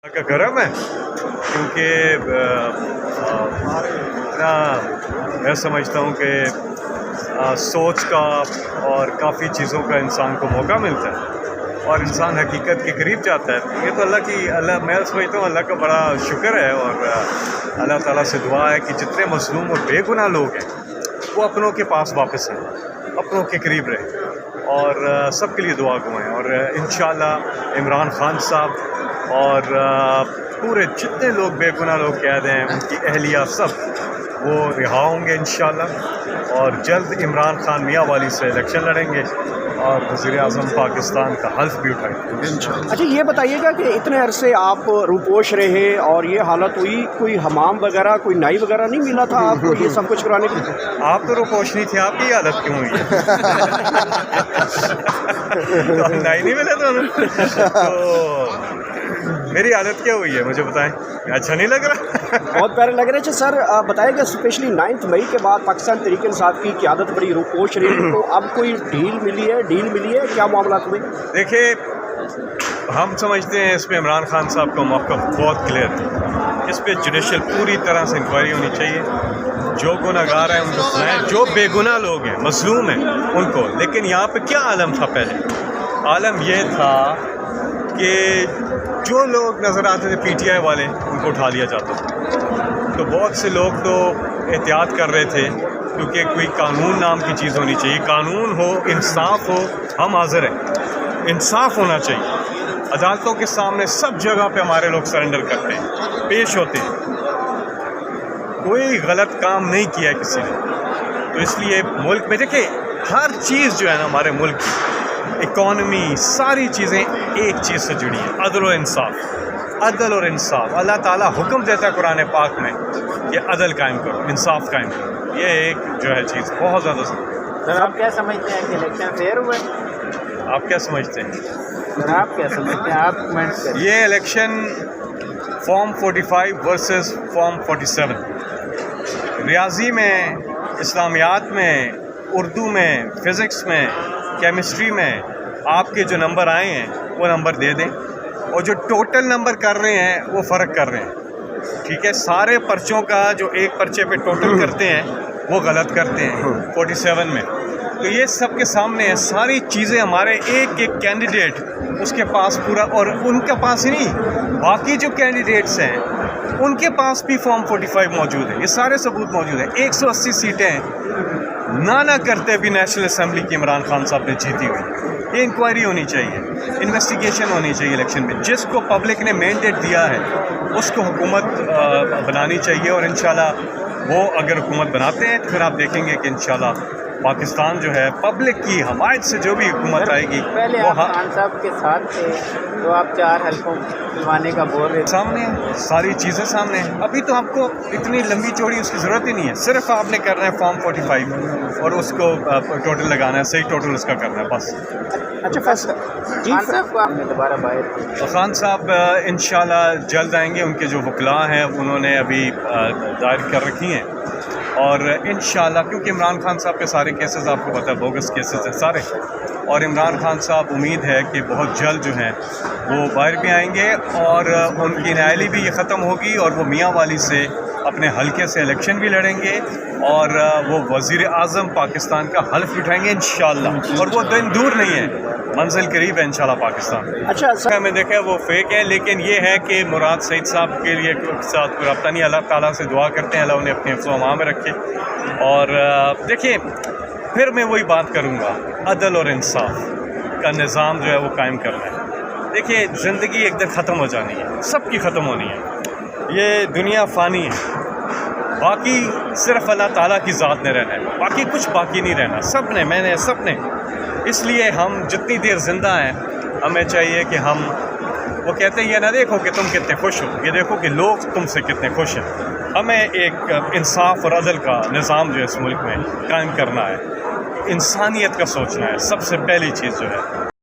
کا کرم ہے کیونکہ اتنا میں سمجھتا ہوں کہ سوچ کا اور کافی چیزوں کا انسان کو موقع ملتا ہے اور انسان حقیقت کے قریب جاتا ہے. یہ تو اللہ میں سمجھتا ہوں اللہ کا بڑا شکر ہے اور اللہ تعالیٰ سے دعا ہے کہ جتنے مظلوم اور بے گناہ لوگ ہیں وہ اپنوں کے پاس واپس ہیں، اپنوں کے قریب رہیں اور سب کے لیے دعا گوائیں. اور انشاءاللہ عمران خان صاحب اور پورے جتنے لوگ بے گناہ لوگ قید ہیں ان کی اہلیہ سب وہ رہا ہوں گے انشاءاللہ اور جلد عمران خان میاں والی سے الیکشن لڑیں گے اور وزیر اعظم پاکستان کا حلف بھی اٹھائیں گے. اچھا یہ بتائیے گا کہ اتنے عرصے آپ روپوش رہے اور یہ حالت ہوئی، کوئی حمام وغیرہ کوئی نائی وغیرہ نہیں ملا تھا آپ کو یہ سب کچھ کرانے کے لیے؟ آپ تو روپوش نہیں تھے، آپ کی عادت کیوں ہوئی تو نائی نہیں ملا تو میری عادت کیا ہوئی ہے مجھے بتائیں، اچھا نہیں لگ رہا؟ بہت پیارے لگ رہے ہیں. سر بتائیں گا اسپیشلی 9 مئی کے بعد پاکستان تحریک انصاف کی قیادت بڑی روپوش رہی، تو اب کوئی ڈیل ملی ہے کیا معاملات ہوئے؟ دیکھیے ہم سمجھتے ہیں اس میں عمران خان صاحب کا موقف بہت کلیئر ہے، اس پہ جوڈیشل پوری طرح سے انکوائری ہونی چاہیے. جو گناہ گار ہیں ان کو سنائیں، جو بے گناہ لوگ ہیں مظلوم ہیں ان کو. لیکن یہاں پہ کیا عالم تھا پہلے؟ عالم یہ تھا کہ جو لوگ نظر آتے تھے پی ٹی آئی والے ان کو اٹھا لیا جاتا تھا. تو بہت سے لوگ تو احتیاط کر رہے تھے کیونکہ کوئی قانون نام کی چیز ہونی چاہیے، قانون ہو، انصاف ہو. ہم حاضر ہیں، انصاف ہونا چاہیے. عدالتوں کے سامنے سب جگہ پہ ہمارے لوگ سرنڈر کرتے ہیں، پیش ہوتے ہیں، کوئی غلط کام نہیں کیا کسی نے. تو اس لیے ملک میں دیکھیں ہر چیز جو ہے نا ہمارے ملک کی اکانومی ساری چیزیں ایک چیز سے جڑی ہیں، عدل و انصاف. عدل اور انصاف اللہ تعالیٰ حکم دیتا ہے قرآن پاک میں کہ عدل قائم کرو، انصاف قائم کرو. یہ ایک جو ہے چیز بہت زیادہ سر آپ کیا سمجھتے ہیں کہ الیکشن فیئر ہوئے؟ آپ کیا سمجھتے ہیں؟ سر آپ کیا سمجھتے ہیں؟ آپ کمنٹ کریں. یہ الیکشن فارم 45 ورسز فارم 47 ریاضی میں، اسلامیات میں، اردو میں، فزکس میں، کیمسٹری میں آپ کے جو نمبر آئے ہیں وہ نمبر دے دیں اور جو ٹوٹل نمبر کر رہے ہیں وہ فرق کر رہے ہیں. ٹھیک ہے، سارے پرچوں کا جو ایک پرچے پہ ٹوٹل کرتے ہیں وہ غلط کرتے ہیں 47 میں. تو یہ سب کے سامنے ہے، ساری چیزیں ہمارے ایک ایک کینڈیڈیٹ اس کے پاس پورا، اور ان کے پاس ہی نہیں باقی جو کینڈیڈیٹس ہیں ان کے پاس بھی فارم 45 موجود ہے. یہ سارے ثبوت موجود ہیں. 180 سیٹیں نہ کرتے بھی نیشنل اسمبلی کی عمران خان صاحب نے جیتی ہوئی. یہ انکوائری ہونی چاہیے، انویسٹیگیشن ہونی چاہیے الیکشن میں. جس کو پبلک نے مینڈیٹ دیا ہے اس کو حکومت بنانی چاہیے اور انشاءاللہ وہ اگر حکومت بناتے ہیں تو پھر آپ دیکھیں گے کہ انشاءاللہ پاکستان جو ہے پبلک کی حمایت سے جو بھی حکومت آئے گی پہلے وہ آپ خان صاحب کے ساتھ تھے تو آپ 4 حلقوں دلوانے کا بول رہے تھے. سامنے ہیں، ساری چیزیں سامنے ہیں. ابھی تو آپ کو اتنی لمبی چوڑی اس کی ضرورت ہی نہیں ہے. صرف آپ نے کرنا ہے فارم 45 اور اس کو ٹوٹل لگانا ہے، صحیح ٹوٹل اس کا کرنا ہے بس. اچھا فیصلہ جی خان صاحب کو آپ نے دوبارہ باہر خان صاحب انشاءاللہ جلد آئیں گے. ان کے جو وکلاء ہیں انہوں نے ابھی دائر کر رکھی ہیں اور انشاءاللہ کیونکہ عمران خان صاحب کے سارے کیسز آپ کو پتہ ہے بوگس کیسز ہیں سارے، اور عمران خان صاحب امید ہے کہ بہت جلد جو ہیں وہ باہر بھی آئیں گے اور ان کی نائلی بھی یہ ختم ہوگی اور وہ میاں والی سے اپنے حلقے سے الیکشن بھی لڑیں گے اور وہ وزیر اعظم پاکستان کا حلف اٹھائیں گے انشاءاللہ. اور وہ دن دور نہیں ہے، منزل قریب ہے انشاءاللہ پاکستان. اچھا سر میں دیکھا وہ فیک ہے، لیکن یہ ہے کہ مراد سعید صاحب کے لیے ساتھ کوئی رابطہ نہیں. اللہ تعالیٰ سے دعا کرتے ہیں اللہ انہیں اپنے حفظ و امان میں رکھے. اور دیکھیے پھر میں وہی بات کروں گا، عدل اور انصاف کا نظام جو ہے وہ قائم کرنا ہے. دیکھیے زندگی ایک دن ختم ہو جانی ہے، سب کی ختم ہونی ہے. یہ دنیا فانی ہے، باقی صرف اللہ تعالیٰ کی ذات نے رہنا ہے، باقی کچھ باقی نہیں رہنا. سب نے، میں نے، سب نے. اس لیے ہم جتنی دیر زندہ ہیں ہمیں چاہیے کہ ہم، وہ کہتے ہیں یہ نہ دیکھو کہ تم کتنے خوش ہو، یہ دیکھو کہ لوگ تم سے کتنے خوش ہیں. ہمیں ایک انصاف اور عدل کا نظام جو ہے اس ملک میں قائم کرنا ہے. انسانیت کا سوچنا ہے، سب سے پہلی چیز جو ہے